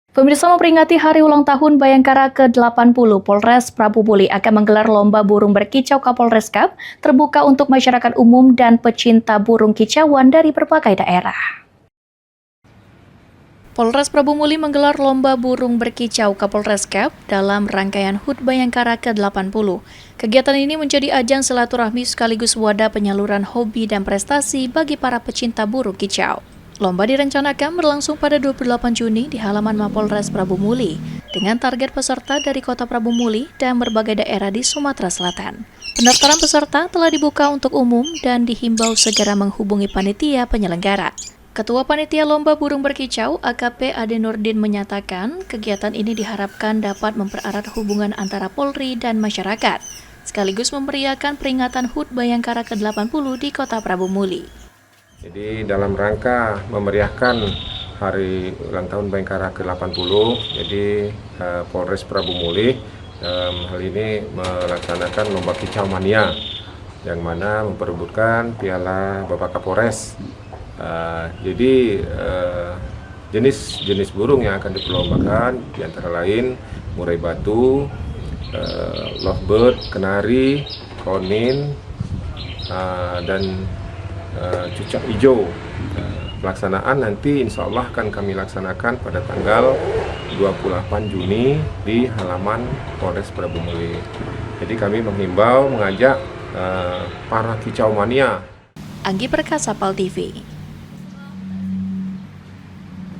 Pemirsa, memperingati Hari Ulang Tahun Bayangkara ke-80, Polres Prabu Muli akan menggelar lomba burung berkicau Kapolres Cup terbuka untuk masyarakat umum dan pecinta burung kicauan dari berbagai daerah. Polres Prabu Muli menggelar lomba burung berkicau Kapolres Cup dalam rangkaian HUT Bayangkara ke-80. Kegiatan ini menjadi ajang silaturahmi sekaligus wadah penyaluran hobi dan prestasi bagi para pecinta burung kicau. Lomba direncanakan berlangsung pada 28 Juni di halaman Mapolres Prabu Muli dengan target peserta dari Kota Prabu Muli dan berbagai daerah di Sumatera Selatan. Pendaftaran peserta telah dibuka untuk umum dan dihimbau segera menghubungi panitia penyelenggara. Ketua Panitia Lomba Burung Berkicau AKP Ade Nurdin menyatakan kegiatan ini diharapkan dapat mempererat hubungan antara Polri dan masyarakat, sekaligus memeriahkan peringatan HUT Bayangkara ke-80 di Kota Prabu Muli. Jadi dalam rangka memeriahkan Hari Ulang Tahun Bayangkara ke-80, jadi Polres Prabu Muli hal ini melaksanakan lomba kicau mania yang mana memperebutkan piala Bapak Kapolres. Jadi jenis burung yang akan diperlombakan diantara lain murai batu, lovebird, kenari, konin, dan cucak hijau. Pelaksanaan nanti insya Allah akan kami laksanakan pada tanggal 28 Juni di halaman Polres Prabu Muli. Jadi kami menghimbau, mengajak para kicau mania. Anggi Perkasa, PAL TV.